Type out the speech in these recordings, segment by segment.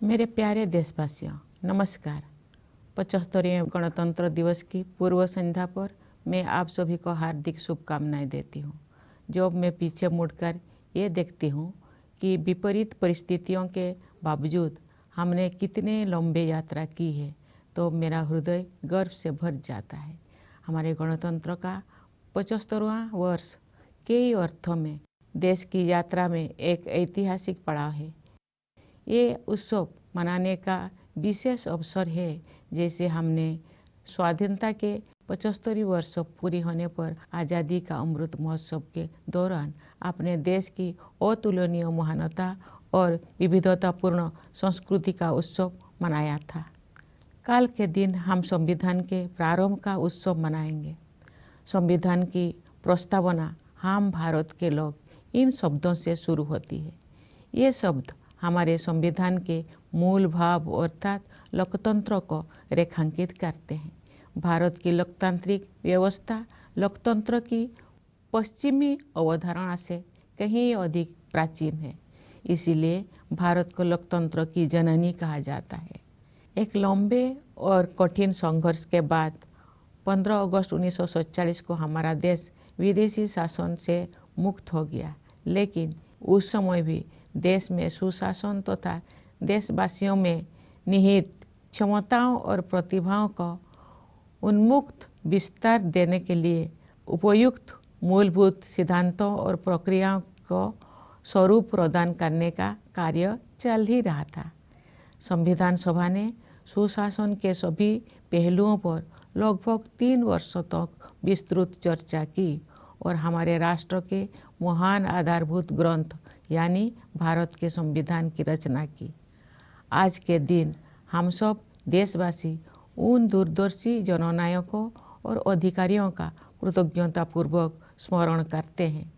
मेरे प्यारे देशवासियों, नमस्कार। 75वें गणतंत्र दिवस की पूर्व संध्या पर मैं आप सभी को हार्दिक शुभकामनाएं देती हूँ। जब मैं पीछे मुड़कर ये देखती हूँ कि विपरीत परिस्थितियों के बावजूद हमने कितने लंबे यात्रा की है, तो मेरा हृदय गर्व से भर जाता है। हमारे गणतंत्र का 75वां वर्ष कई अर्थों में देश की यात्रा में एक ऐतिहासिक पड़ाव है। ये उत्सव मनाने का विशेष अवसर है, जैसे हमने स्वाधीनता के 75 वर्ष पूरी होने पर आज़ादी का अमृत महोत्सव के दौरान अपने देश की अतुलनीय महानता और विविधतापूर्ण संस्कृति का उत्सव मनाया था। कल के दिन हम संविधान के प्रारंभ का उत्सव मनाएंगे। संविधान की प्रस्तावना हम भारत के लोग इन शब्दों से शुरू होती है। ये शब्द हमारे संविधान के मूल भाव अर्थात लोकतंत्र को रेखांकित करते हैं। भारत की लोकतांत्रिक व्यवस्था लोकतंत्र की पश्चिमी अवधारणा से कहीं अधिक प्राचीन है, इसीलिए भारत को लोकतंत्र की जननी कहा जाता है। एक लंबे और कठिन संघर्ष के बाद 15 अगस्त 1947 को हमारा देश विदेशी शासन से मुक्त हो गया, लेकिन उस समय भी देश में सुशासन तथा देशवासियों में निहित क्षमताओं और प्रतिभाओं को उन्मुक्त विस्तार देने के लिए उपयुक्त मूलभूत सिद्धांतों और प्रक्रियाओं को स्वरूप प्रदान करने का कार्य चल ही रहा था। संविधान सभा ने सुशासन के सभी पहलुओं पर लगभग 3 वर्षों तक विस्तृत चर्चा की और हमारे राष्ट्र के महान आधारभूत ग्रंथ यानी भारत के संविधान की रचना की। आज के दिन हम सब देशवासी उन दूरदर्शी जननायकों और अधिकारियों का कृतज्ञतापूर्वक स्मरण करते हैं,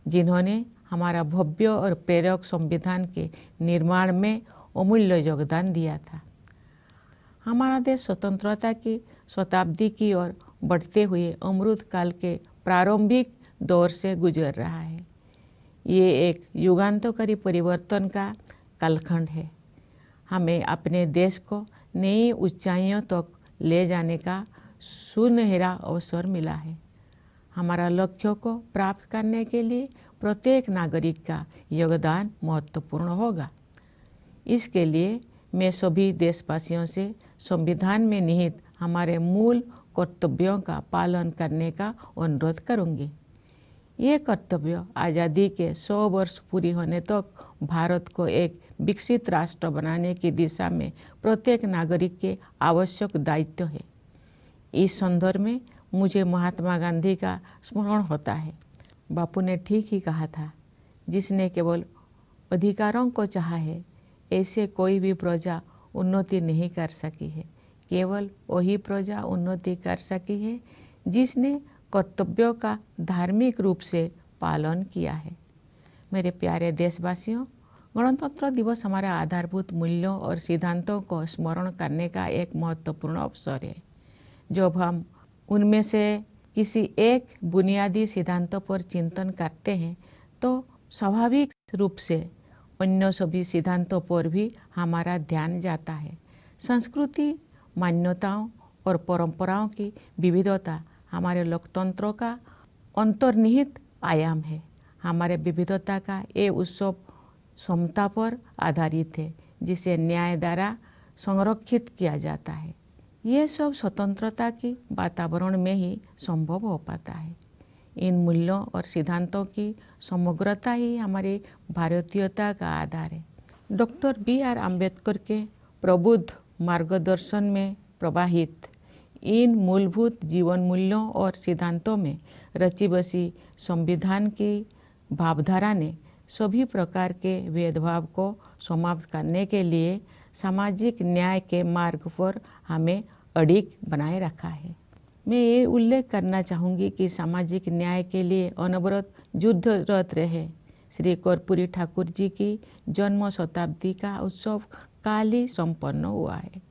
जिन्होंने हमारा भव्य और प्रेरक संविधान के निर्माण में अमूल्य योगदान दिया था। हमारा देश स्वतंत्रता की शताब्दी की ओर बढ़ते हुए अमृत काल के प्रारंभिक दौर से गुजर रहा है। ये एक युगांतकारी परिवर्तन का कालखंड है। हमें अपने देश को नई ऊंचाइयों तक ले जाने का सुनहरा अवसर मिला है। हमारा लक्ष्यों को प्राप्त करने के लिए प्रत्येक नागरिक का योगदान महत्वपूर्ण होगा। इसके लिए मैं सभी देशवासियों से संविधान में निहित हमारे मूल कर्तव्यों का पालन करने का अनुरोध करूंगी। ये कर्तव्य आज़ादी के 100 वर्ष पूरी होने तक भारत को एक विकसित राष्ट्र बनाने की दिशा में प्रत्येक नागरिक के आवश्यक दायित्व है। इस संदर्भ में मुझे महात्मा गांधी का स्मरण होता है। बापू ने ठीक ही कहा था, जिसने केवल अधिकारों को चाहा है, ऐसे कोई भी प्रजा उन्नति नहीं कर सकी है। केवल वही प्रजा उन्नति कर सकी है जिसने कर्तव्यों का धार्मिक रूप से पालन किया है। मेरे प्यारे देशवासियों, गणतंत्र दिवस हमारा आधारभूत मूल्यों और सिद्धांतों को स्मरण करने का एक महत्वपूर्ण अवसर है। जब हम उनमें से किसी एक बुनियादी सिद्धांतों पर चिंतन करते हैं, तो स्वाभाविक रूप से अन्य सभी सिद्धांतों पर भी हमारा ध्यान जाता है। संस्कृति, मान्यताओं और परंपराओं की विविधता हमारे लोकतंत्र का अंतर्निहित आयाम है। हमारे विविधता का ये उत्सव समता पर आधारित है, जिसे न्याय द्वारा संरक्षित किया जाता है। ये सब स्वतंत्रता की वातावरण में ही संभव हो पाता है। इन मूल्यों और सिद्धांतों की समग्रता ही हमारी भारतीयता का आधार है। Doctor B.R. अम्बेडकर के प्रबुद्ध मार्गदर्शन में प्रवाहित इन मूलभूत जीवन मूल्यों और सिद्धांतों में रची बसी संविधान की भावधारा ने सभी प्रकार के भेदभाव को समाप्त करने के लिए सामाजिक न्याय के मार्ग पर हमें अडिग बनाए रखा है। मैं ये उल्लेख करना चाहूँगी कि सामाजिक न्याय के लिए अनवरत युद्धरत रहे श्री कर्पूरी ठाकुर जी की जन्म शताब्दी का उत्सव काल ही संपन्न हुआ है।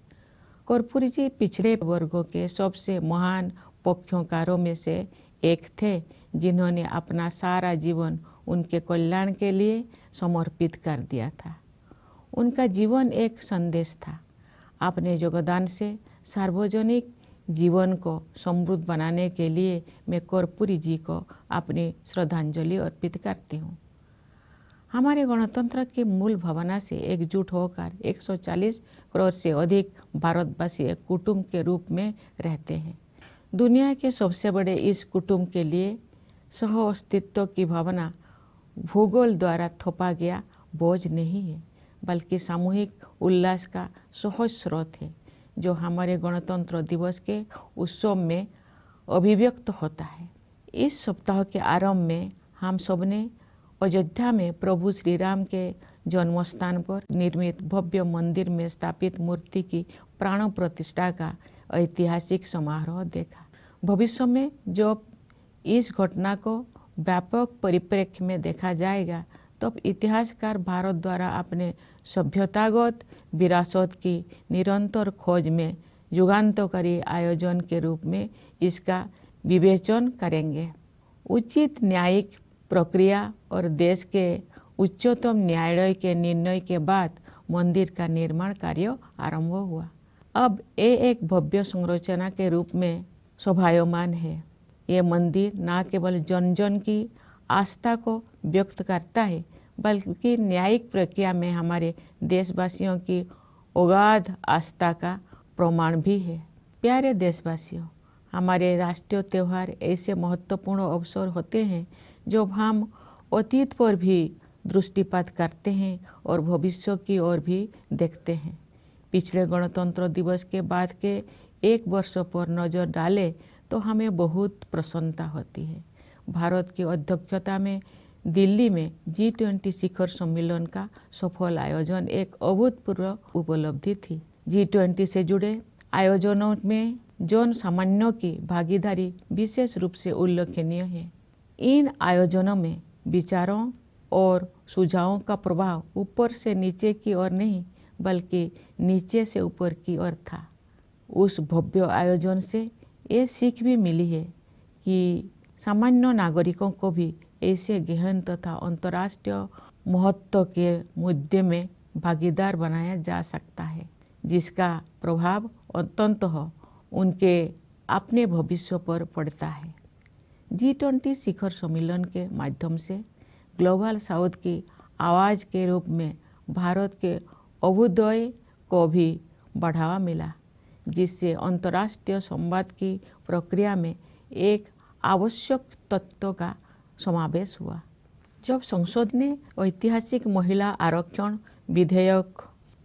कर्पूरी जी पिछड़े वर्गों के सबसे महान पक्षकारों में से एक थे, जिन्होंने अपना सारा जीवन उनके कल्याण के लिए समर्पित कर दिया था। उनका जीवन एक संदेश था। अपने योगदान से सार्वजनिक जीवन को समृद्ध बनाने के लिए मैं कर्पूरी जी को अपनी श्रद्धांजलि अर्पित करती हूँ। हमारे गणतंत्र की मूल भावना से एकजुट होकर 140 करोड़ से अधिक भारतवासी एक कुटुंब के रूप में रहते हैं। दुनिया के सबसे बड़े इस कुटुंब के लिए सह अस्तित्व की भावना भूगोल द्वारा थोपा गया बोझ नहीं है, बल्कि सामूहिक उल्लास का सहज स्रोत है, जो हमारे गणतंत्र दिवस के उत्सव में अभिव्यक्त होता है। इस सप्ताह के आरंभ में हम सबने अयोध्या में प्रभु श्री राम के जन्म स्थान पर निर्मित भव्य मंदिर में स्थापित मूर्ति की प्राण प्रतिष्ठा का ऐतिहासिक समारोह देखा। भविष्य में जब इस घटना को व्यापक परिप्रेक्ष्य में देखा जाएगा, तब इतिहासकार भारत द्वारा अपने सभ्यतागत विरासत की निरंतर खोज में युगांतकारी आयोजन के रूप में इसका विवेचन करेंगे। उचित न्यायिक प्रक्रिया और देश के उच्चतम न्यायालय के निर्णय के बाद मंदिर का निर्माण कार्य आरंभ हुआ। अब ये एक भव्य संरचना के रूप में शोभायमान है। ये मंदिर न केवल जन जन की आस्था को व्यक्त करता है, बल्कि न्यायिक प्रक्रिया में हमारे देशवासियों की अगाध आस्था का प्रमाण भी है। प्यारे देशवासियों, हमारे राष्ट्रीय त्यौहार ऐसे महत्वपूर्ण अवसर होते हैं जब हम अतीत पर भी दृष्टिपात करते हैं और भविष्य की ओर भी देखते हैं। पिछले गणतंत्र दिवस के बाद के एक वर्ष पर नज़र डालें तो हमें बहुत प्रसन्नता होती है। भारत की अध्यक्षता में दिल्ली में G20 शिखर सम्मेलन का सफल आयोजन एक अभूतपूर्व उपलब्धि थी। G20 से जुड़े आयोजनों में जन सामान्यों की भागीदारी विशेष रूप से उल्लेखनीय है। इन आयोजनों में विचारों और सुझावों का प्रभाव ऊपर से नीचे की ओर नहीं, बल्कि नीचे से ऊपर की ओर था। उस भव्य आयोजन से ये सीख भी मिली है कि सामान्य नागरिकों को भी ऐसे गहन तथा अंतर्राष्ट्रीय महत्व के मुद्दे में भागीदार बनाया जा सकता है, जिसका प्रभाव अंततः उनके अपने भविष्य पर पड़ता है। G20 शिखर सम्मेलन के माध्यम से ग्लोबल साउथ की आवाज़ के रूप में भारत के अभ्युदय को भी बढ़ावा मिला, जिससे अंतर्राष्ट्रीय संवाद की प्रक्रिया में एक आवश्यक तत्व का समावेश हुआ। जब संसद ने ऐतिहासिक महिला आरक्षण विधेयक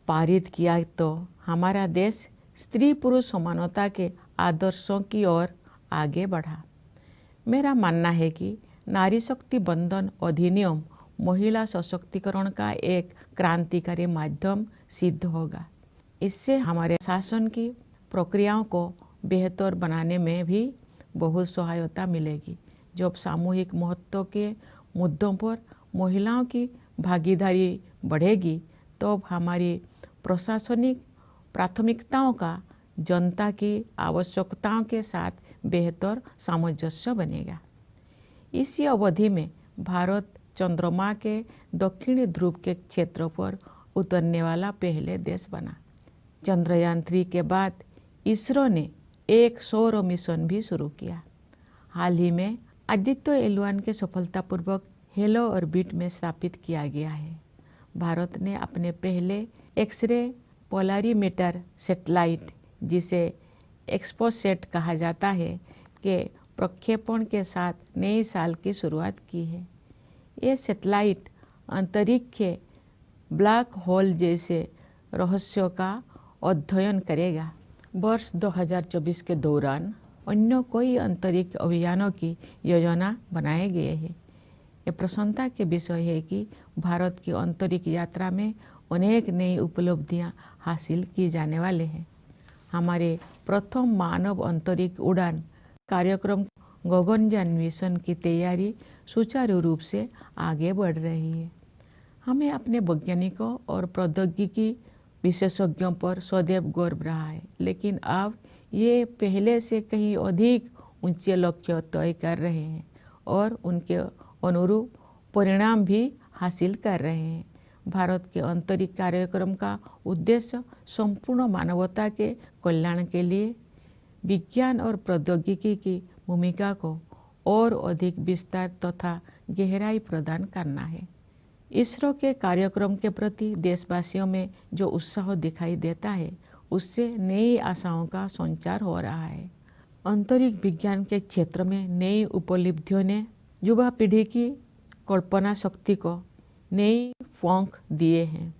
पारित किया, तो हमारा देश स्त्री पुरुष समानता के आदर्शों की ओर आगे बढ़ा। मेरा मानना है कि नारी शक्ति बंधन अधिनियम महिला सशक्तिकरण का एक क्रांतिकारी माध्यम सिद्ध होगा। इससे हमारे शासन की प्रक्रियाओं को बेहतर बनाने में भी बहुत सहायता मिलेगी। जब सामूहिक महत्व के मुद्दों पर महिलाओं की भागीदारी बढ़ेगी, तो हमारी प्रशासनिक प्राथमिकताओं का जनता की आवश्यकताओं के साथ बेहतर सामंजस्य बनेगा। इसी अवधि में भारत चंद्रमा के दक्षिणी ध्रुव के क्षेत्र पर उतरने वाला पहले देश बना। चंद्रयान 3 के बाद इसरो ने एक सौर मिशन भी शुरू किया। हाल ही में आदित्य L1 के सफलतापूर्वक हेलो ऑर्बिट में स्थापित किया गया है। भारत ने अपने पहले एक्सरे पोलरीमीटर सैटेलाइट, जिसे एक्सपोसेट कहा जाता है, के प्रक्षेपण के साथ नए साल की शुरुआत की है। ये सैटेलाइट अंतरिक्ष ब्लैक होल जैसे रहस्यों का अध्ययन करेगा। वर्ष 2024 के दौरान अन्य कोई अंतरिक्ष अभियानों की योजना बनाए गए हैं। ये प्रसन्नता के विषय है कि भारत की अंतरिक्ष यात्रा में अनेक नई उपलब्धियां हासिल की जाने वाले हैं। हमारे प्रथम मानव अंतरिक्ष उड़ान कार्यक्रम गगनयान मिशन की तैयारी सुचारू रूप से आगे बढ़ रही है। हमें अपने वैज्ञानिकों और प्रौद्योगिकी विशेषज्ञों पर सदैव गर्व रहा है, लेकिन अब ये पहले से कहीं अधिक ऊंचे लक्ष्य तय कर रहे हैं और उनके अनुरूप परिणाम भी हासिल कर रहे हैं। भारत के आंतरिक कार्यक्रम का उद्देश्य संपूर्ण मानवता के कल्याण के लिए विज्ञान और प्रौद्योगिकी की भूमिका को और अधिक विस्तार तथा गहराई प्रदान करना है। इसरो के कार्यक्रम के प्रति देशवासियों में जो उत्साह दिखाई देता है, उससे नई आशाओं का संचार हो रहा है। अंतरिक्ष विज्ञान के क्षेत्र में नई उपलब्धियों ने युवा पीढ़ी की कल्पना शक्ति को नई पंख दिए हैं।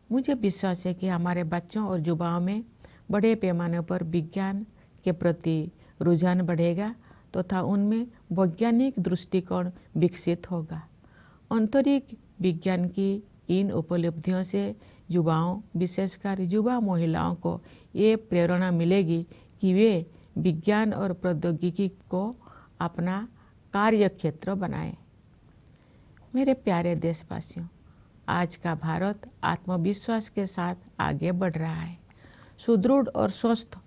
मुझे विश्वास है कि हमारे बच्चों और युवाओं में बड़े पैमाने पर विज्ञान के प्रति रुझान बढ़ेगा तथा उनमें वैज्ञानिक दृष्टिकोण विकसित होगा। अंतरिक्ष विज्ञान की इन उपलब्धियों से युवाओं, विशेषकर युवा महिलाओं को ये प्रेरणा मिलेगी कि वे विज्ञान और प्रौद्योगिकी को अपना कार्य क्षेत्र बनाएं। मेरे प्यारे देशवासियों, आज का भारत आत्मविश्वास के साथ आगे बढ़ रहा है। सुदृढ़ और स्वस्थ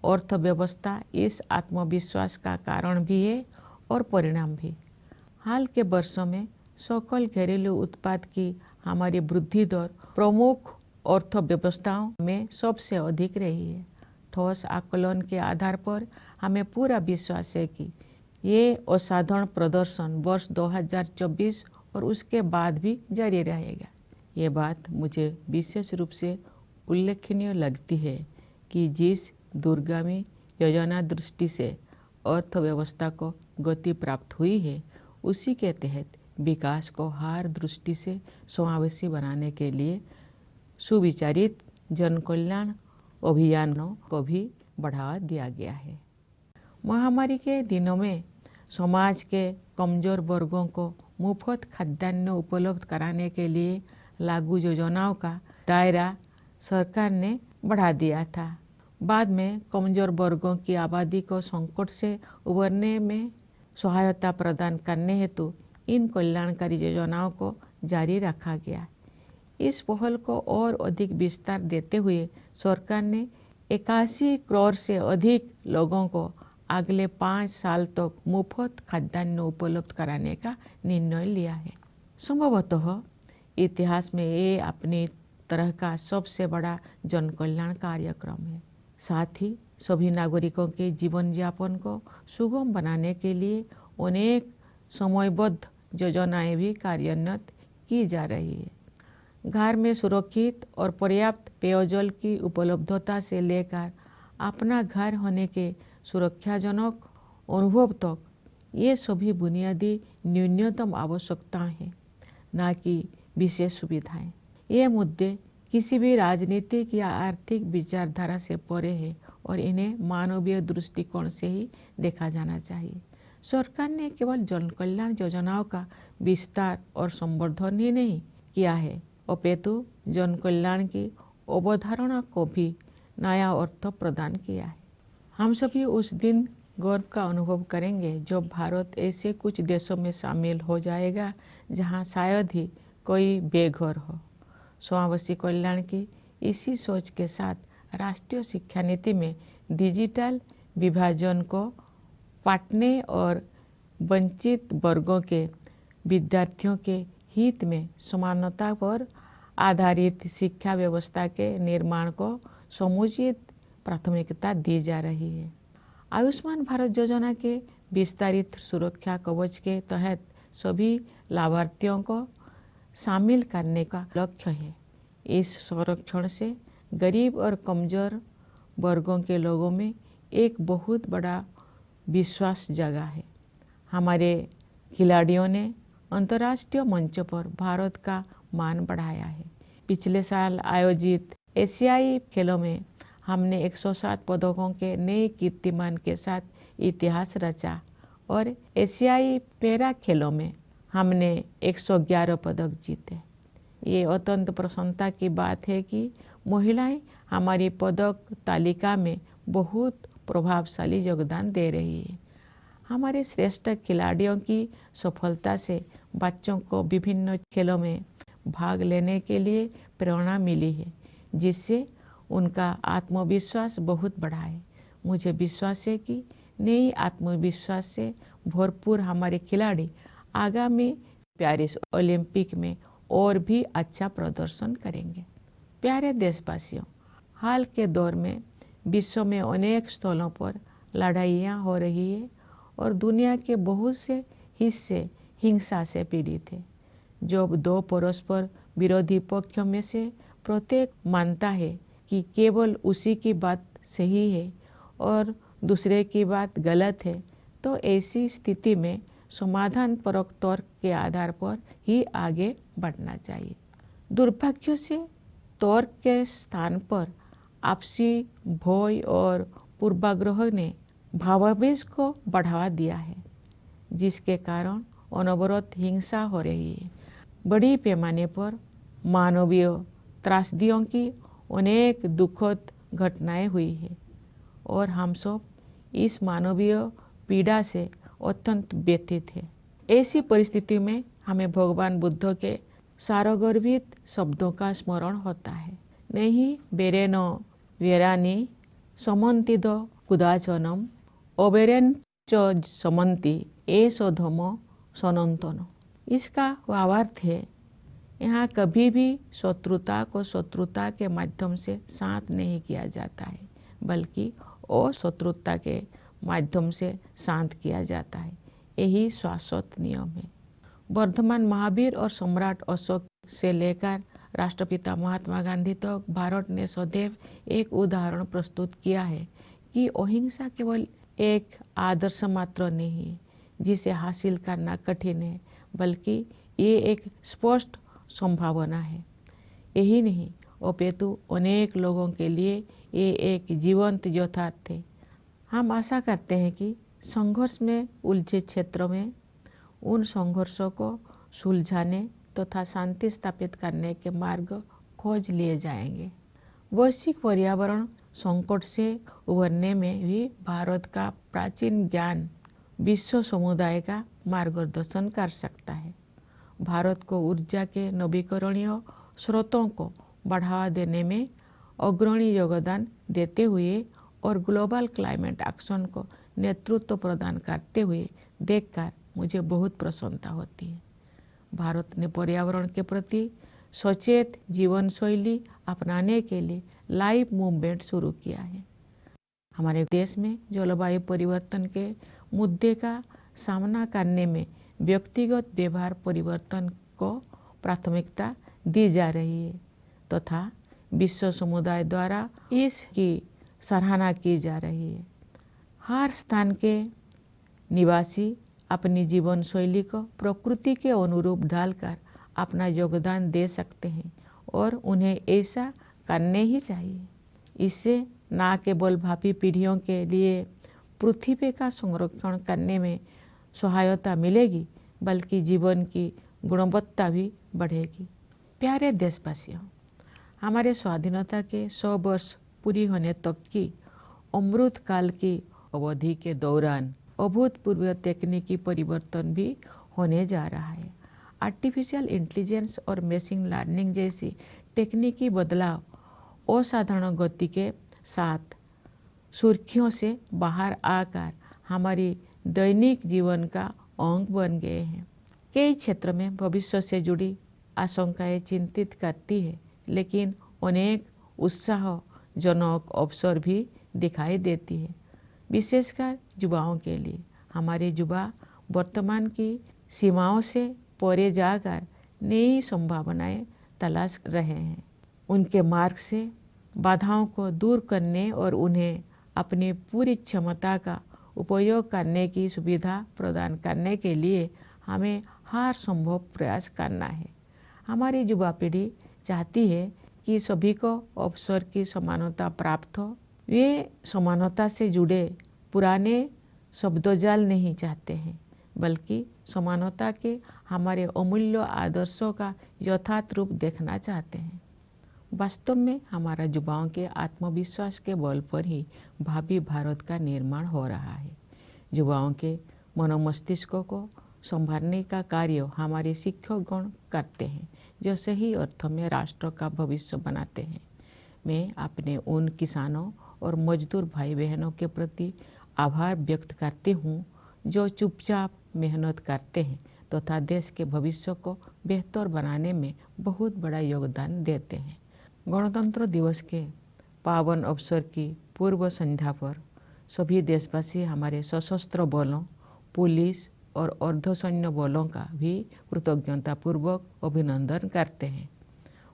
अर्थव्यवस्था इस आत्मविश्वास का कारण भी है और परिणाम भी। हाल के वर्षों में सकल घरेलू उत्पाद की हमारी वृद्धि दर प्रमुख अर्थव्यवस्थाओं में सबसे अधिक रही है। ठोस आकलन के आधार पर हमें पूरा विश्वास है कि ये असाधारण प्रदर्शन वर्ष 2024 और उसके बाद भी जारी रहेगा। ये बात मुझे विशेष रूप से उल्लेखनीय लगती है कि जिस दूरगामी योजना दृष्टि से अर्थव्यवस्था को गति प्राप्त हुई है, उसी के तहत विकास को हर दृष्टि से समावेशी बनाने के लिए सुविचारित जन कल्याण अभियानों को भी बढ़ावा दिया गया है। महामारी के दिनों में समाज के कमजोर वर्गों को मुफ्त खाद्यान्न उपलब्ध कराने के लिए लागू योजनाओं का दायरा सरकार ने बढ़ा दिया था। बाद में कमजोर वर्गों की आबादी को संकट से उबरने में सहायता प्रदान करने हेतु इन कल्याणकारी योजनाओं को जारी रखा गया। इस पहल को और अधिक विस्तार देते हुए सरकार ने 81 करोड़ से अधिक लोगों को अगले 5 साल तक मुफ्त खाद्यान्न उपलब्ध कराने का निर्णय लिया है। संभवतः इतिहास में ये अपनी तरह का सबसे बड़ा जन कल्याण कार्यक्रम है। साथ ही सभी नागरिकों के जीवन यापन को सुगम बनाने के लिए अनेक समयबद्ध योजनाएं भी कार्यान्वित की जा रही है। घर में सुरक्षित और पर्याप्त पेयजल की उपलब्धता से लेकर अपना घर होने के सुरक्षाजनक अनुभव तक, ये सभी बुनियादी न्यूनतम आवश्यकताएं हैं, न कि विशेष सुविधाएं। ये मुद्दे किसी भी राजनीतिक या आर्थिक विचारधारा से परे है और इन्हें मानवीय दृष्टिकोण से ही देखा जाना चाहिए। सरकार ने केवल जन कल्याण योजनाओं का विस्तार और संवर्धन ही नहीं किया है, अपितु जन कल्याण की अवधारणा को भी नया अर्थ प्रदान किया है। हम सभी उस दिन गर्व का अनुभव करेंगे जब भारत ऐसे कुछ देशों में शामिल हो जाएगा जहां शायद ही कोई बेघर हो। समावेशी कल्याण की इसी सोच के साथ राष्ट्रीय शिक्षा नीति में डिजिटल विभाजन को पाटने और वंचित वर्गों के विद्यार्थियों के हित में समानता पर आधारित शिक्षा व्यवस्था के निर्माण को समुचित प्राथमिकता दी जा रही है। आयुष्मान भारत योजना के विस्तारित सुरक्षा कवच के तहत सभी लाभार्थियों को शामिल करने का लक्ष्य है। इस संरक्षण से गरीब और कमजोर वर्गों के लोगों में एक बहुत बड़ा विश्वास जगा है। हमारे खिलाड़ियों ने अंतर्राष्ट्रीय मंच पर भारत का मान बढ़ाया है। पिछले साल आयोजित एशियाई खेलों में हमने 107 पदकों के नए कीर्तिमान के साथ इतिहास रचा और एशियाई पैरा खेलों में हमने 111 पदक जीते। ये अत्यंत प्रसन्नता की बात है कि महिलाएं हमारी पदक तालिका में बहुत प्रभावशाली योगदान दे रही है। हमारे श्रेष्ठ खिलाड़ियों की सफलता से बच्चों को विभिन्न खेलों में भाग लेने के लिए प्रेरणा मिली है, जिससे उनका आत्मविश्वास बहुत बढ़ा है। मुझे विश्वास है कि नई आत्मविश्वास से भरपूर हमारे खिलाड़ी आगामी पेरिस ओलंपिक में और भी अच्छा प्रदर्शन करेंगे। प्यारे देशवासियों, हाल के दौर में विश्व में अनेक स्थलों पर लड़ाइयाँ हो रही है और दुनिया के बहुत से हिस्से हिंसा से पीड़ित है। जब दो परस्पर विरोधी पक्षों में से प्रत्येक मानता है कि केवल उसी की बात सही है और दूसरे की बात गलत है, तो ऐसी स्थिति में समाधान परक तर्क के आधार पर ही आगे बढ़ना चाहिए। दुर्भाग्य से तर्क के स्थान पर आपसी भय और पूर्वाग्रह ने भावावेश को बढ़ावा दिया है, जिसके कारण अनवरत हिंसा हो रही है। बड़ी पैमाने पर मानवीय त्रासदियों की अनेक दुखद घटनाएं हुई है और हम सब इस मानवीय पीड़ा से अत्यंत व्यथित है। ऐसी परिस्थिति में हमें भगवान बुद्ध के सारगर्भित शब्दों का स्मरण होता है। नहीं बेरेन वेरानी समन्तिद कुदाचनम अबेरेन च समन्ति एसो धम सनंतन। इसका भावार्थ है, यहाँ कभी भी शत्रुता को शत्रुता के माध्यम से शांत नहीं किया जाता है, बल्कि अशत्रुता के माध्यम से शांत किया जाता है। यही शाश्वत नियम है। वर्धमान महावीर और सम्राट अशोक से लेकर राष्ट्रपिता महात्मा गांधी तक भारत ने सदैव एक उदाहरण प्रस्तुत किया है कि अहिंसा केवल एक आदर्श मात्र नहीं है जिसे हासिल करना कठिन है, बल्कि ये एक स्पष्ट संभावना है। यही नहीं, अपितु अनेक लोगों के लिए ये एक जीवंत यथार्थ है। हम आशा करते हैं कि संघर्ष में उलझे क्षेत्र में उन संघर्षों को सुलझाने तथा शांति स्थापित करने के मार्ग खोज लिए जाएंगे। वैश्विक पर्यावरण संकट से उभरने में भी भारत का प्राचीन ज्ञान विश्व समुदाय का मार्गदर्शन कर सकता है। भारत को ऊर्जा के नवीकरणीय स्रोतों को बढ़ावा देने में अग्रणी योगदान देते हुए और ग्लोबल क्लाइमेट एक्शन को नेतृत्व प्रदान करते हुए देखकर मुझे बहुत प्रसन्नता होती है। भारत ने पर्यावरण के प्रति सचेत जीवन शैली अपनाने के लिए लाइव मूवमेंट शुरू किया है। हमारे देश में जलवायु परिवर्तन के मुद्दे का सामना करने में व्यक्तिगत व्यवहार परिवर्तन को प्राथमिकता दी जा रही है तथा विश्व समुदाय द्वारा इसकी सराहना की जा रही है। हर स्थान के निवासी अपनी जीवन शैली को प्रकृति के अनुरूप ढालकर अपना योगदान दे सकते हैं और उन्हें ऐसा करने ही चाहिए। इससे न केवल भावी पीढ़ियों के लिए पृथ्वी का संरक्षण करने में सहायता मिलेगी, बल्कि जीवन की गुणवत्ता भी बढ़ेगी। प्यारे देशवासियों, हमारे स्वाधीनता के 100 वर्ष पूरी होने तक की अमृत काल की अवधि के दौरान अभूतपूर्व तकनीकी परिवर्तन भी होने जा रहा है। आर्टिफिशियल इंटेलिजेंस और मशीन लर्निंग जैसी तकनीकी बदलाव असाधारण गति के साथ सुर्खियों से बाहर आकर हमारी दैनिक जीवन का अंग बन गए हैं। कई क्षेत्र में भविष्य से जुड़ी आशंकाएं चिंतित करती है, लेकिन अनेक उत्साहजनक अवसर भी दिखाई देती है, विशेषकर युवाओं के लिए। हमारे युवा वर्तमान की सीमाओं से परे जाकर नई संभावनाएं तलाश रहे हैं। उनके मार्ग से बाधाओं को दूर करने और उन्हें अपनी पूरी क्षमता का उपयोग करने की सुविधा प्रदान करने के लिए हमें हर संभव प्रयास करना है। हमारी युवा पीढ़ी चाहती है कि सभी को अवसर की समानता प्राप्त हो। वे समानता से जुड़े पुराने शब्दजाल नहीं चाहते हैं, बल्कि समानता के हमारे अमूल्य आदर्शों का यथार्थ रूप देखना चाहते हैं। वास्तव में हमारा युवाओं के आत्मविश्वास के बल पर ही भावी भारत का निर्माण हो रहा है। युवाओं के मनोमस्तिष्क को संभालने का कार्य हमारे शिक्षकगण करते हैं, जो सही अर्थों में राष्ट्र का भविष्य बनाते हैं। मैं अपने उन किसानों और मजदूर भाई बहनों के प्रति आभार व्यक्त करती हूँ जो चुपचाप मेहनत करते हैं तथा देश के भविष्य को बेहतर बनाने में बहुत बड़ा योगदान देते हैं। गणतंत्र दिवस के पावन अवसर की पूर्व संध्या पर सभी देशवासी हमारे सशस्त्र बलों, पुलिस और अर्धसैन्य बलों का भी कृतज्ञतापूर्वक अभिनंदन करते हैं।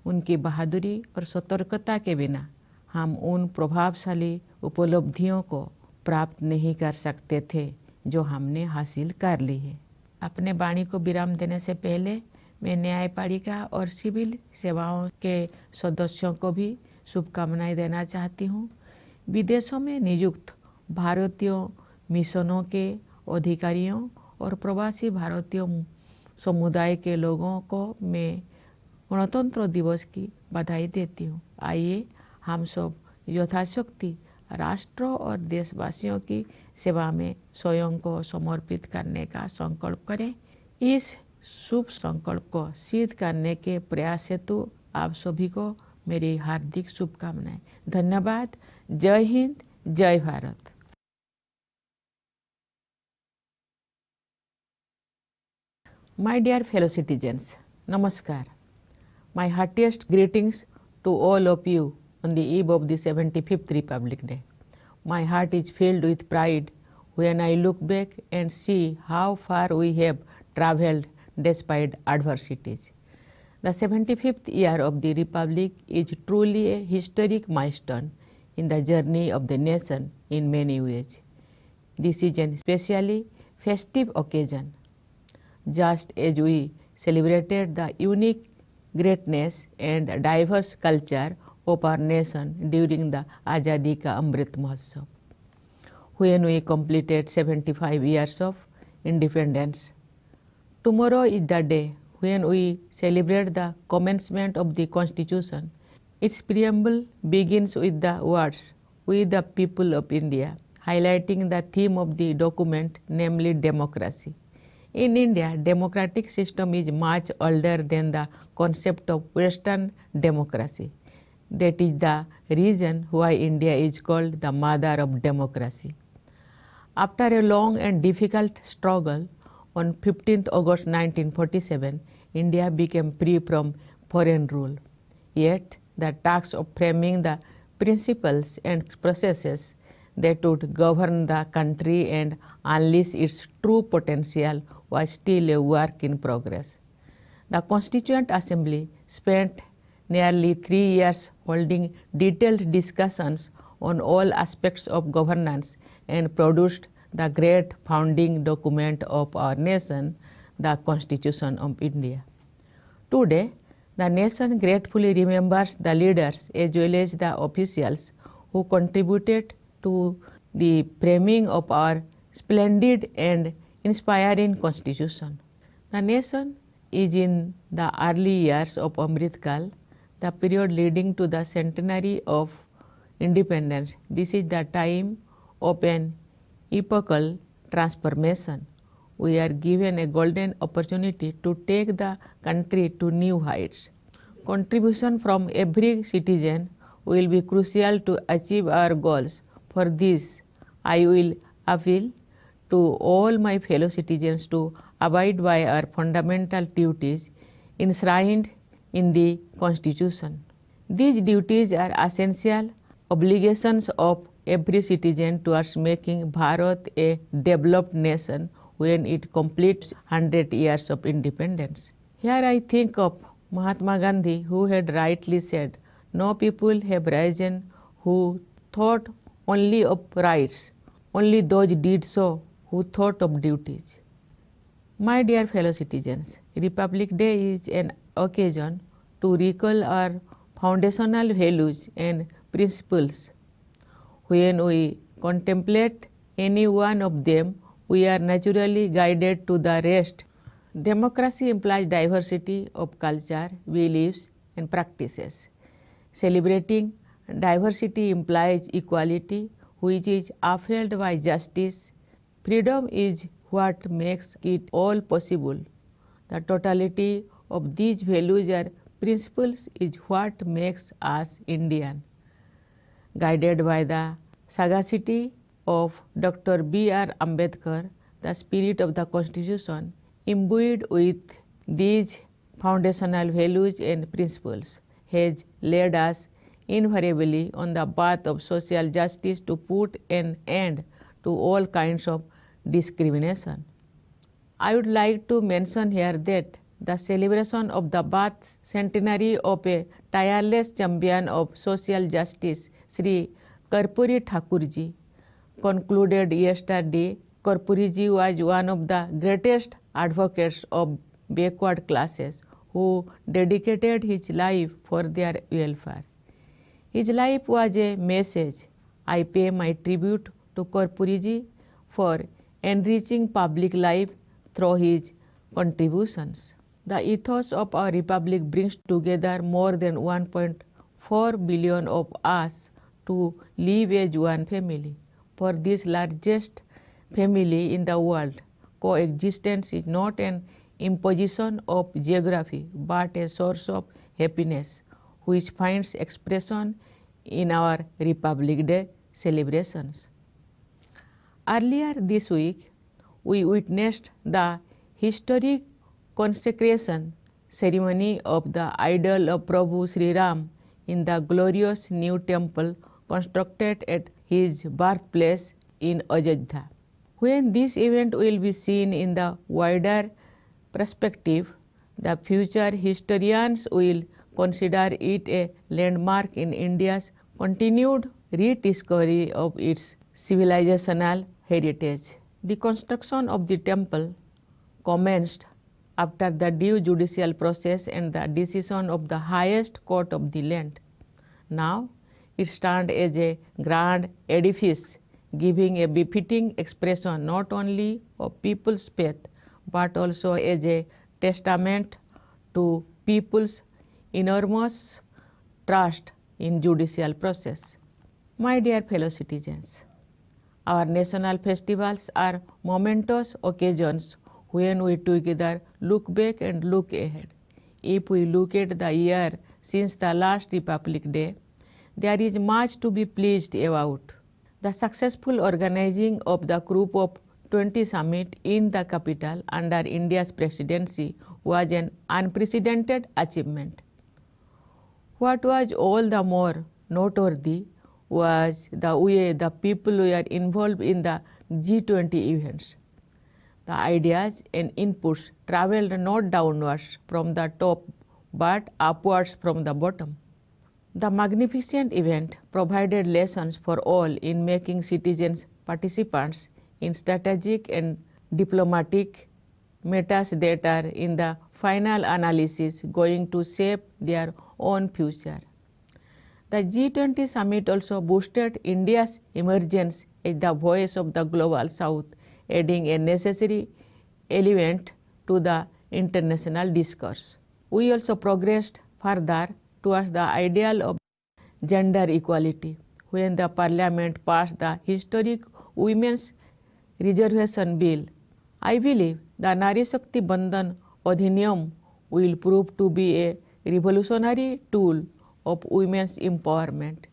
उनकी बहादुरी और सतर्कता के बिना हम उन प्रभावशाली उपलब्धियों को प्राप्त नहीं कर सकते थे जो हमने हासिल कर ली है। अपने वाणी को विराम देने से पहले मैं न्यायपालिका और सिविल सेवाओं के सदस्यों को भी शुभकामनाएं देना चाहती हूँ। विदेशों में नियुक्त भारतीय मिशनों के अधिकारियों और प्रवासी भारतीय समुदाय के लोगों को मैं गणतंत्र दिवस की बधाई देती हूँ। आइए हम सब यथाशक्ति राष्ट्र और देशवासियों की सेवा में स्वयं को समर्पित करने का संकल्प करें। इस शुभ संकल्प को सिद्ध करने के प्रयास हेतु आप सभी को मेरी हार्दिक शुभकामनाएं। धन्यवाद। जय हिंद, जय Bharat. My dear fellow citizens, Namaskar. My heartiest greetings to all of you on the eve of the 75th Republic Day. My heart is filled with pride when I look back and see how far we have traveled despite adversities. The 75th year of the Republic is truly a historic milestone in the journey of the nation in many ways. This is an especially festive occasion, just as we celebrated the unique greatness and diverse culture of our nation during the Azadi Ka Amrit Mahotsav, when we completed 75 years of independence. Tomorrow is the day when we celebrate the commencement of the Constitution. Its preamble begins with the words, "We the people of India," highlighting the theme of the document, namely democracy. In India, democratic system is much older than the concept of Western democracy. That is the reason why India is called the mother of democracy. After a long and difficult struggle, on 15th August 1947, India became free from foreign rule. Yet, the task of framing the principles and processes that would govern the country and unleash its true potential was still a work in progress. The Constituent Assembly spent nearly 3 years holding detailed discussions on all aspects of governance and produced the great founding document of our nation, the Constitution of India. Today, the nation gratefully remembers the leaders as well as the officials who contributed to the framing of our splendid and inspiring Constitution. The nation is in the early years of Amrit Kal, the period leading to the centenary of independence. This is the time of an epochal transformation. We are given a golden opportunity to take the country to new heights. Contribution from every citizen will be crucial to achieve our goals. For this, I will appeal to all my fellow citizens to abide by our fundamental duties enshrined in the Constitution. These duties are essential obligations of every citizen towards making Bharat a developed nation when it completes 100 years of independence. Here I think of Mahatma Gandhi, who had rightly said, "No people have risen who thought only of rights, only those did so who thought of duties." My dear fellow citizens, Republic Day is an occasion to recall our foundational values and principles. When we contemplate any one of them, we are naturally guided to the rest. Democracy implies diversity of culture, beliefs, and practices. Celebrating diversity implies equality, which is upheld by justice. Freedom is what makes it all possible. The totality of these values or principles is what makes us Indian. Guided by the sagacity of Dr. B.R. Ambedkar, the spirit of the Constitution imbued with these foundational values and principles, has led us invariably on the path of social justice to put an end to all kinds of discrimination. I would like to mention here that the celebration of the birth centenary of a tireless champion of social justice, Sri Karpuri Thakurji, concluded yesterday. Karpuriji was one of the greatest advocates of backward classes who dedicated his life for their welfare. His life was a message. I pay my tribute to Karpuriji for enriching public life through his contributions. The ethos of our republic brings together more than 1.4 billion of us to live as one family. For this largest family in the world, coexistence is not an imposition of geography but a source of happiness which finds expression in our Republic Day celebrations. Earlier this week, we witnessed the historic consecration ceremony of the idol of Prabhu Sri Ram in the glorious new temple constructed at his birthplace in Ajodhya. When this event will be seen in the wider perspective, the future historians will consider it a landmark in India's continued rediscovery of its civilizational heritage. The construction of the temple commenced after the due judicial process and the decision of the highest court of the land. Now it stands as a grand edifice, giving a befitting expression not only of people's faith but also as a testament to people's enormous trust in judicial process. My dear fellow citizens, our national festivals are momentous occasions when we together look back and look ahead. If we look at the year since the last Republic Day, there is much to be pleased about. The successful organizing of the Group of 20 Summit in the capital under India's presidency was an unprecedented achievement. What was all the more noteworthy was the way the people were involved in the G20 events. The ideas and inputs traveled not downwards from the top but upwards from the bottom. The magnificent event provided lessons for all in making citizens participants in strategic and diplomatic matters that are in the final analysis going to shape their own future. The G20 summit also boosted India's emergence as the voice of the global south, adding a necessary element to the international discourse. We also progressed further towards the ideal of gender equality when the Parliament passed the historic Women's Reservation Bill. I believe the Nari Shakti Bandhan Adhiniyam will prove to be a revolutionary tool of women's empowerment.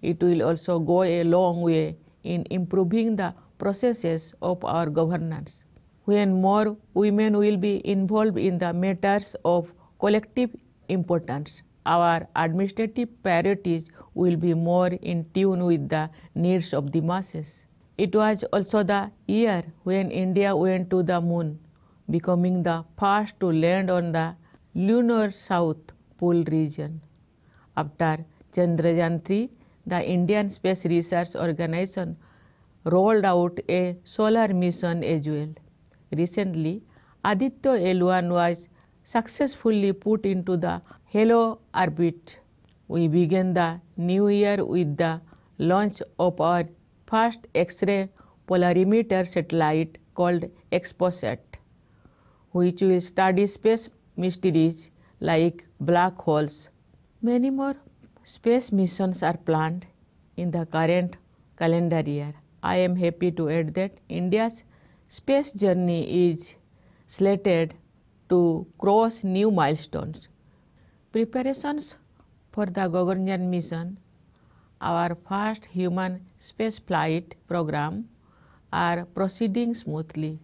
It will also go a long way in improving the processes of our governance. When more women will be involved in the matters of collective importance, our administrative priorities will be more in tune with the needs of the masses. It was also the year when India went to the moon, becoming the first to land on the lunar South Pole region. After Chandrayaan-3, the Indian Space Research Organization rolled out a solar mission as well. Recently, Aditya L1 was successfully put into the halo orbit. We began the new year with the launch of our first X-ray polarimeter satellite called XPOSat, which will study space mysteries like black holes. Many more space missions are planned in the current calendar year. I am happy to add that India's space journey is slated to cross new milestones. Preparations for the Gaganyaan mission, our first human space flight program, are proceeding smoothly.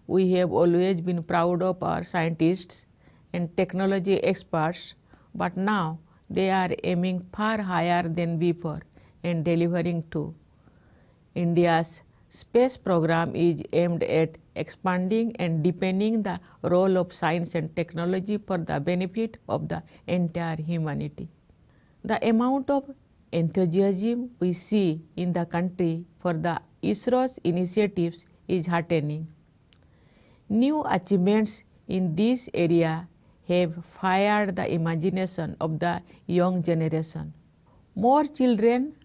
We have always been proud of our scientists and technology experts, but now they are aiming far higher than before and delivering too. India's space program is aimed at expanding and deepening the role of science and technology for the benefit of the entire humanity. The amount of enthusiasm we see in the country for the ISRO's initiatives is heartening. New achievements in this area have fired the imagination of the young generation. More children,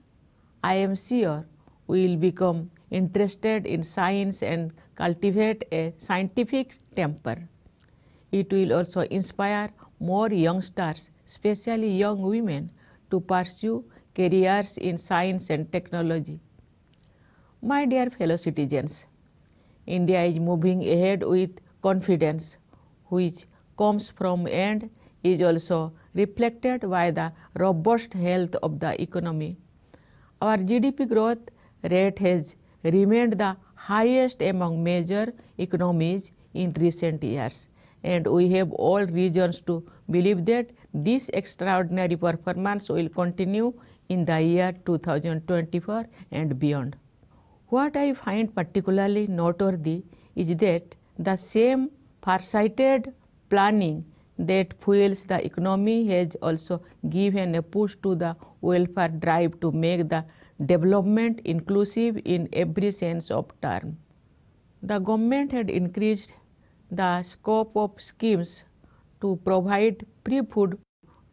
I am sure, will become interested in science and cultivate a scientific temper. It will also inspire more youngsters, especially young women, to pursue careers in science and technology. My dear fellow citizens, India is moving ahead with confidence, which comes from and is also reflected by the robust health of the economy. Our GDP growth rate has remained the highest among major economies in recent years, and we have all reasons to believe that this extraordinary performance will continue in the year 2024 and beyond. What I find particularly noteworthy is that the same farsighted planning that fuels the economy has also given a push to the welfare drive to make the development inclusive in every sense of term. The government had increased the scope of schemes to provide free food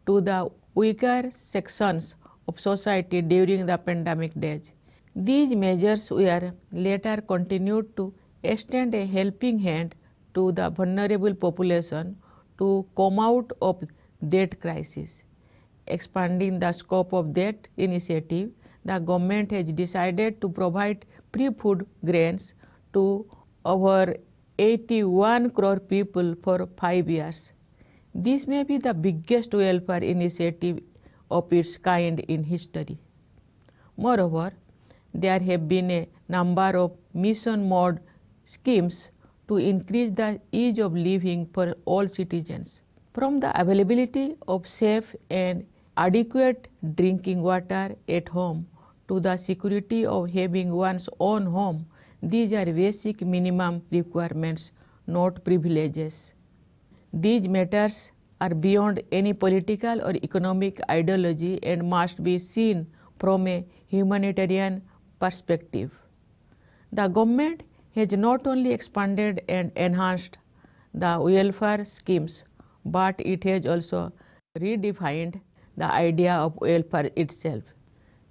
to the weaker sections of society during the pandemic days. These measures were later continued to extend a helping hand to the vulnerable population to come out of that crisis. Expanding the scope of that initiative, the government has decided to provide free food grains to over 81 crore people for 5 years. This may be the biggest welfare initiative of its kind in history. Moreover, there have been a number of mission mode schemes to increase the ease of living for all citizens. From the availability of safe and adequate drinking water at home to the security of having one's own home, these are basic minimum requirements, not privileges. These matters are beyond any political or economic ideology and must be seen from a humanitarian perspective. The government has not only expanded and enhanced the welfare schemes, but it has also redefined the idea of welfare itself.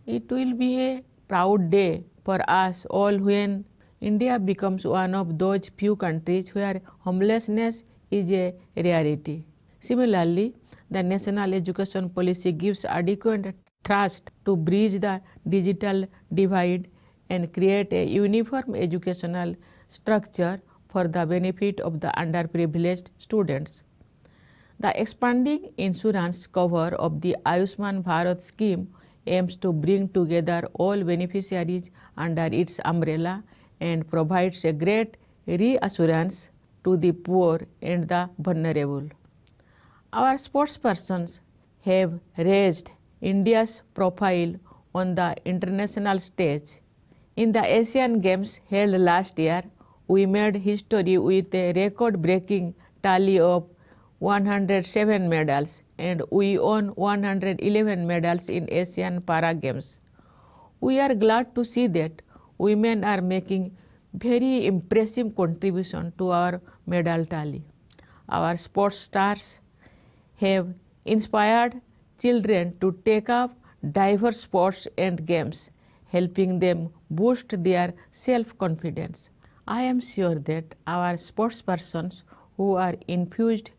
It will be a proud day for us all when India becomes one of those few countries where homelessness is a rarity. Similarly, the national education policy gives adequate thrust to bridge the digital divide and create a uniform educational structure for the benefit of the underprivileged students. The expanding insurance cover of the Ayushman Bharat scheme aims to bring together all beneficiaries under its umbrella and provides a great reassurance to the poor and the vulnerable. Our sportspersons have raised India's profile on the international stage. In the Asian Games held last year, we made history with a record-breaking tally of 107 medals, and we won 111 medals in Asian Para Games. We are glad to see that women are making very impressive contribution to our medal tally. Our sports stars have inspired children to take up diverse sports and games, helping them boost their self-confidence. I am sure that our sportspersons who are infused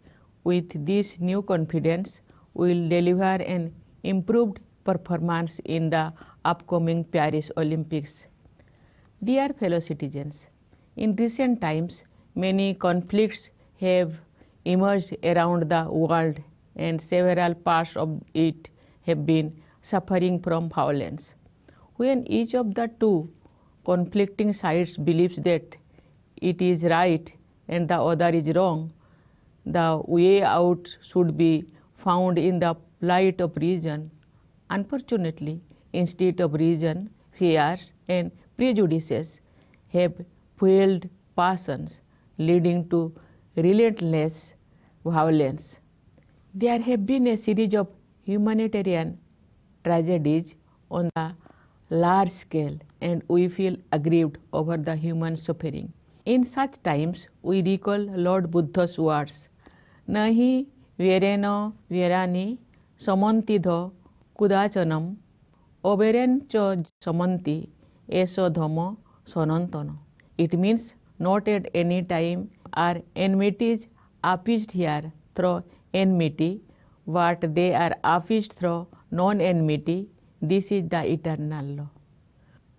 with this new confidence will deliver an improved performance in the upcoming Paris Olympics. Dear fellow citizens, in recent times, many conflicts have emerged around the world and several parts of it have been suffering from violence. When each of the two conflicting sides believes that it is right and the other is wrong. The way out should be found in the plight of reason. Unfortunately, instead of reason, fears and prejudices have fueled passions, leading to relentless violence. There have been a series of humanitarian tragedies on a large scale, and we feel aggrieved over the human suffering. In such times, we recall Lord Buddha's words, Nahi verena verani samanti dha kudachanam oberen cha samanti eso dhamma sanantana. It means not at any time are enmities appeased here through enmity, but they are appeased through non-enmity. This is the eternal law.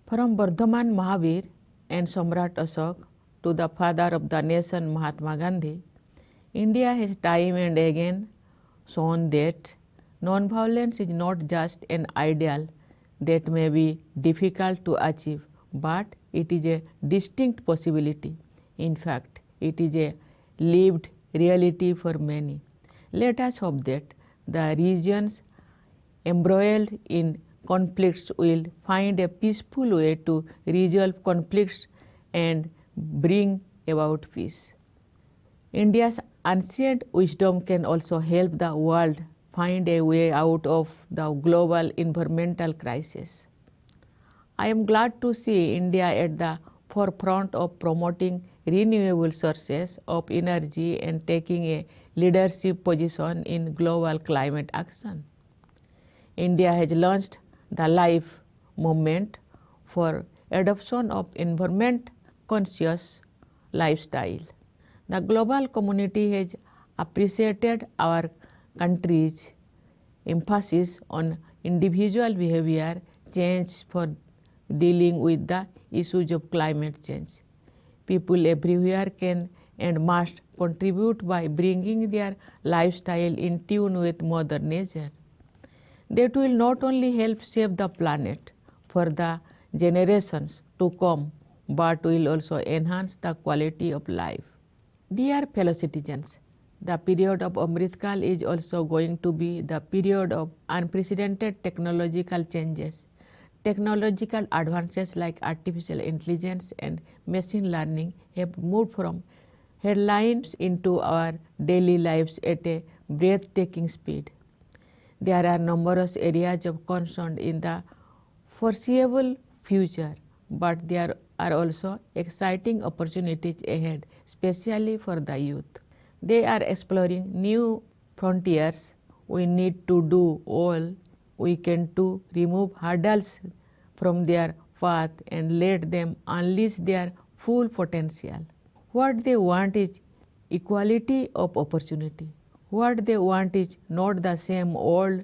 From Vardhaman Mahavir and Samrat Ashok to the father of the nation Mahatma Gandhi, India has time and again shown that non-violence is not just an ideal that may be difficult to achieve, but it is a distinct possibility. In fact, it is a lived reality for many. Let us hope that the regions embroiled in conflicts will find a peaceful way to resolve conflicts and bring about peace. India's ancient wisdom can also help the world find a way out of the global environmental crisis. I am glad to see India at the forefront of promoting renewable sources of energy and taking a leadership position in global climate action. India has launched the LIFE movement for adoption of environment-conscious lifestyle. The global community has appreciated our country's emphasis on individual behavior change for dealing with the issues of climate change. People everywhere can and must contribute by bringing their lifestyle in tune with Mother Nature. That will not only help save the planet for the generations to come, but will also enhance the quality of life. Dear fellow citizens, the period of Amritkal is also going to be the period of unprecedented technological changes. Technological advances like artificial intelligence and machine learning have moved from headlines into our daily lives at a breathtaking speed. There are numerous areas of concern in the foreseeable future, but there are also exciting opportunities ahead, especially for the youth. They are exploring new frontiers. We need to do all we can to remove hurdles from their path and let them unleash their full potential. What they want is equality of opportunity. What they want is not the same old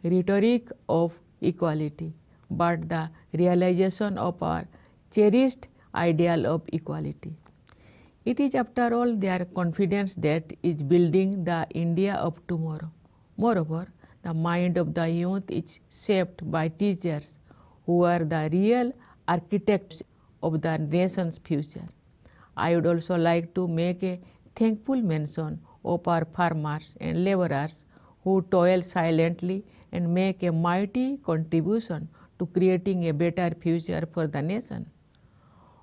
rhetoric of equality, but the realization of our cherished ideal of equality. It is after all their confidence that is building the India of tomorrow. Moreover, the mind of the youth is shaped by teachers who are the real architects of the nation's future. I would also like to make a thankful mention of our farmers and laborers who toil silently and make a mighty contribution to creating a better future for the nation.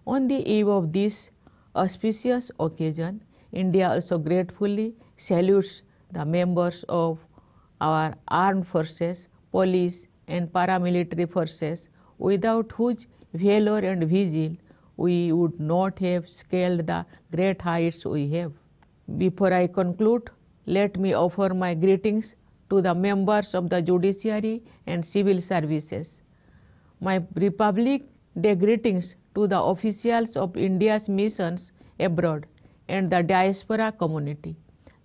On the eve of this auspicious occasion, India also gratefully salutes the members of our armed forces, police and paramilitary forces, without whose valor and vigil we would not have scaled the great heights we have. Before I conclude, let me offer my greetings to the members of the judiciary and civil services. My Republic Day greetings to the officials of India's missions abroad and the diaspora community.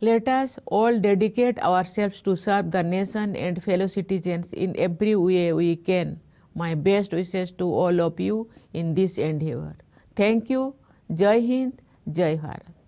Let us all dedicate ourselves to serve the nation and fellow citizens in every way we can. My best wishes to all of you in this endeavor. Thank you. Jai Hind, Jai Bharat.